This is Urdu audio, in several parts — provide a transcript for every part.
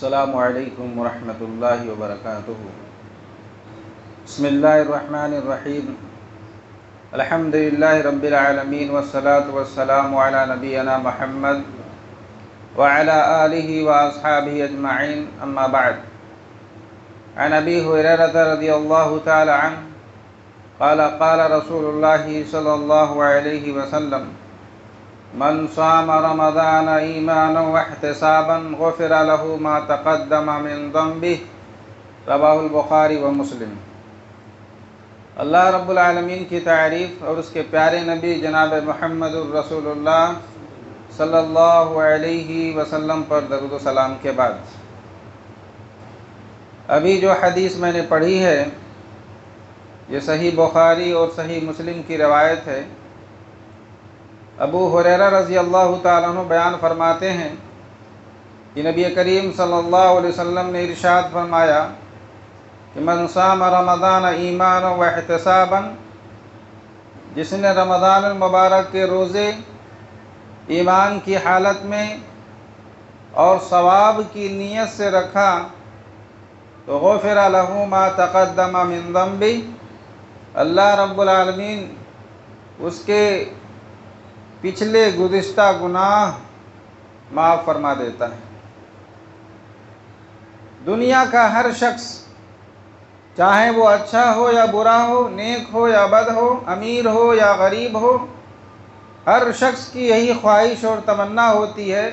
السلام علیکم ورحمۃ اللہ وبرکاتہ۔ بسم اللہ الرحمن الرحیم۔ الحمد للہ رب العالمین والصلاة والسلام علی نبینا محمد وعلی آلہ واصحابہ اجمعین، اما بعد۔ عن ابی ہریرہ رضی اللہ تعالی عنہ قال قال رسول اللہ صلی اللہ علیہ وسلم: من صام رمضان ایمانا واحتسابا غفر له ما تقدم من ذنبه، رواہ البخاری و مسلم۔ اللہ رب العالمین کی تعریف اور اس کے پیارے نبی جناب محمد الرسول اللہ صلی اللہ علیہ وسلم پر درود و سلام کے بعد، ابھی جو حدیث میں نے پڑھی ہے یہ صحیح بخاری اور صحیح مسلم کی روایت ہے۔ ابو ہریرہ رضی اللہ تعالیٰ عنہ بیان فرماتے ہیں کہ نبی کریم صلی اللہ علیہ وسلم نے ارشاد فرمایا کہ من صام رمضان ایمانا و احتسابا، جس نے رمضان المبارک کے روزے ایمان کی حالت میں اور ثواب کی نیت سے رکھا تو غفر له ما تقدم من ذنبہ، اللہ رب العالمین اس کے پچھلے گزشتہ گناہ معاف فرما دیتا ہے۔ دنیا کا ہر شخص، چاہے وہ اچھا ہو یا برا ہو، نیک ہو یا بد ہو، امیر ہو یا غریب ہو، ہر شخص کی یہی خواہش اور تمنا ہوتی ہے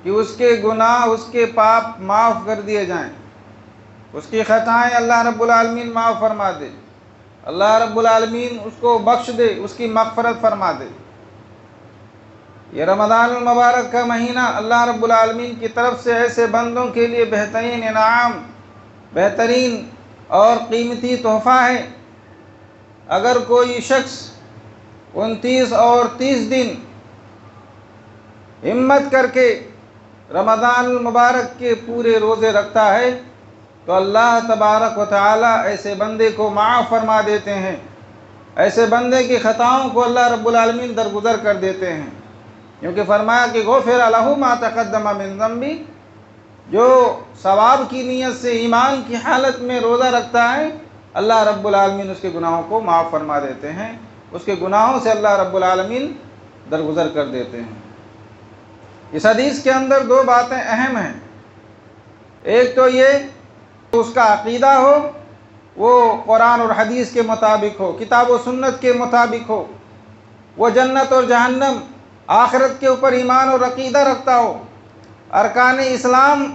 کہ اس کے گناہ، اس کے پاپ معاف کر دیے جائیں، اس کی خطائیں اللہ رب العالمین معاف فرما دے، اللہ رب العالمین اس کو بخش دے، اس کی مغفرت فرما دے۔ یہ رمضان المبارک کا مہینہ اللہ رب العالمین کی طرف سے ایسے بندوں کے لیے بہترین انعام، بہترین اور قیمتی تحفہ ہے۔ اگر کوئی شخص 29 اور 30 دن ہمت کر کے رمضان المبارک کے پورے روزے رکھتا ہے تو اللہ تبارک و تعالی ایسے بندے کو معاف فرما دیتے ہیں، ایسے بندے کی خطاؤں کو اللہ رب العالمین درگزر کر دیتے ہیں، کیونکہ فرمایا کہ غفر له ما تقدم من ذنبہ، جو ثواب کی نیت سے ایمان کی حالت میں روزہ رکھتا ہے اللہ رب العالمین اس کے گناہوں کو معاف فرما دیتے ہیں، اس کے گناہوں سے اللہ رب العالمین درگزر کر دیتے ہیں۔ اس حدیث کے اندر دو باتیں اہم ہیں۔ ایک تو یہ اس کا عقیدہ ہو وہ قرآن اور حدیث کے مطابق ہو، کتاب و سنت کے مطابق ہو، وہ جنت اور جہنم، آخرت کے اوپر ایمان اور عقیدہ رکھتا ہو، ارکان اسلام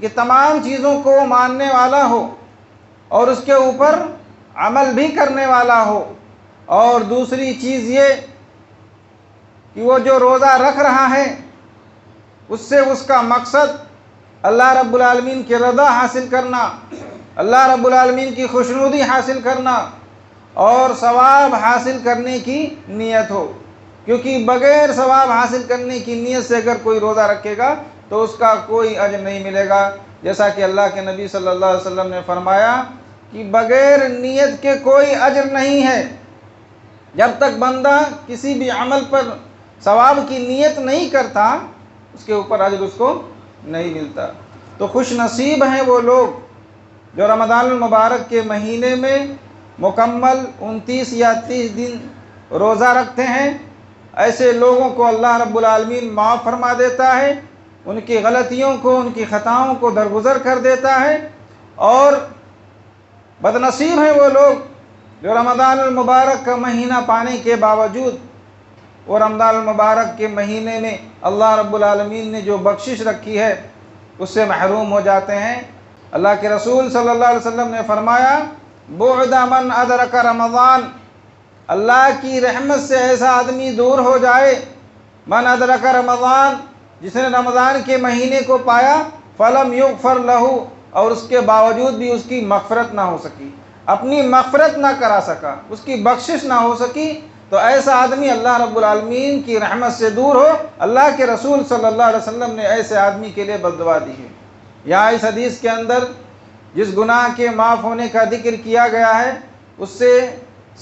کی تمام چیزوں کو ماننے والا ہو اور اس کے اوپر عمل بھی کرنے والا ہو۔ اور دوسری چیز یہ کہ وہ جو روزہ رکھ رہا ہے اس سے اس کا مقصد اللہ رب العالمین کی رضا حاصل کرنا، اللہ رب العالمین کی خوشنودی حاصل کرنا اور ثواب حاصل کرنے کی نیت ہو، کیونکہ بغیر ثواب حاصل کرنے کی نیت سے اگر کوئی روزہ رکھے گا تو اس کا کوئی اجر نہیں ملے گا، جیسا کہ اللہ کے نبی صلی اللہ علیہ وسلم نے فرمایا کہ بغیر نیت کے کوئی اجر نہیں ہے۔ جب تک بندہ کسی بھی عمل پر ثواب کی نیت نہیں کرتا اس کے اوپر اجر اس کو نہیں ملتا۔ تو خوش نصیب ہیں وہ لوگ جو رمضان المبارک کے مہینے میں مکمل 29 یا 30 دن روزہ رکھتے ہیں۔ ایسے لوگوں کو اللہ رب العالمین معاف فرما دیتا ہے، ان کی غلطیوں کو، ان کی خطاؤں کو درگزر کر دیتا ہے۔ اور بد نصیب ہیں وہ لوگ جو رمضان المبارک کا مہینہ پانے کے باوجود وہ رمضان المبارک کے مہینے میں اللہ رب العالمین نے جو بخشش رکھی ہے اس سے محروم ہو جاتے ہیں۔ اللہ کے رسول صلی اللہ علیہ وسلم نے فرمایا: بعد من ادرک رمضان، اللہ کی رحمت سے ایسا آدمی دور ہو جائے، من ادرک رمضان، جس نے رمضان کے مہینے کو پایا، فلم یغفر لہ، اور اس کے باوجود بھی اس کی مغفرت نہ ہو سکی، اپنی مغفرت نہ کرا سکا، اس کی بخشش نہ ہو سکی، تو ایسا آدمی اللہ رب العالمین کی رحمت سے دور ہو۔ اللہ کے رسول صلی اللہ علیہ وسلم نے ایسے آدمی کے لیے بد دعا دی ہے۔ یہاں اس حدیث کے اندر جس گناہ کے معاف ہونے کا ذکر کیا گیا ہے اس سے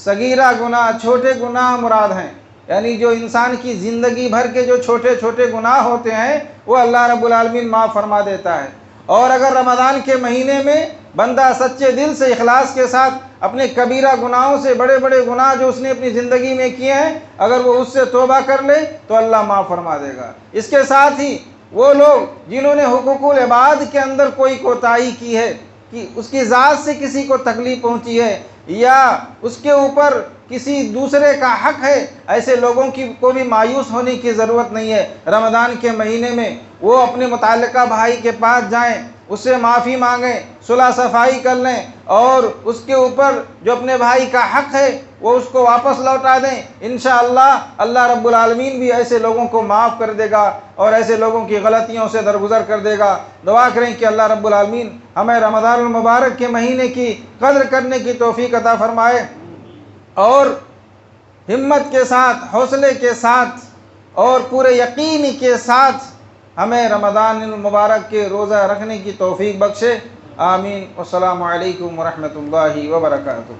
صغیرہ گناہ، چھوٹے گناہ مراد ہیں۔ یعنی جو انسان کی زندگی بھر کے جو چھوٹے چھوٹے گناہ ہوتے ہیں وہ اللہ رب العالمین معاف فرما دیتا ہے۔ اور اگر رمضان کے مہینے میں بندہ سچے دل سے اخلاص کے ساتھ اپنے کبیرہ گناہوں سے، بڑے بڑے گناہ جو اس نے اپنی زندگی میں کیے ہیں، اگر وہ اس سے توبہ کر لے تو اللہ معاف فرما دے گا۔ اس کے ساتھ ہی وہ لوگ جنہوں نے حقوق العباد کے اندر کوئی کوتاہی کی ہے، کہ اس کی ذات سے کسی کو تکلیف پہنچی ہے یا اس کے اوپر کسی دوسرے کا حق ہے، ایسے لوگوں کو بھی مایوس ہونے کی ضرورت نہیں ہے۔ رمضان کے مہینے میں وہ اپنے متعلقہ بھائی کے پاس جائیں، اس سے معافی مانگیں، صلح صفائی کر لیں، اور اس کے اوپر جو اپنے بھائی کا حق ہے وہ اس کو واپس لوٹا دیں۔ انشاءاللہ اللہ رب العالمین بھی ایسے لوگوں کو معاف کر دے گا اور ایسے لوگوں کی غلطیوں سے درگزر کر دے گا۔ دعا کریں کہ اللہ رب العالمین ہمیں رمضان المبارک کے مہینے کی قدر کرنے کی توفیق عطا فرمائے، اور ہمت کے ساتھ، حوصلے کے ساتھ اور پورے یقین کے ساتھ ہمیں رمضان المبارک کے روزہ رکھنے کی توفیق بخشے۔ آمین۔ والسلام علیکم ورحمۃ اللہ وبرکاتہ۔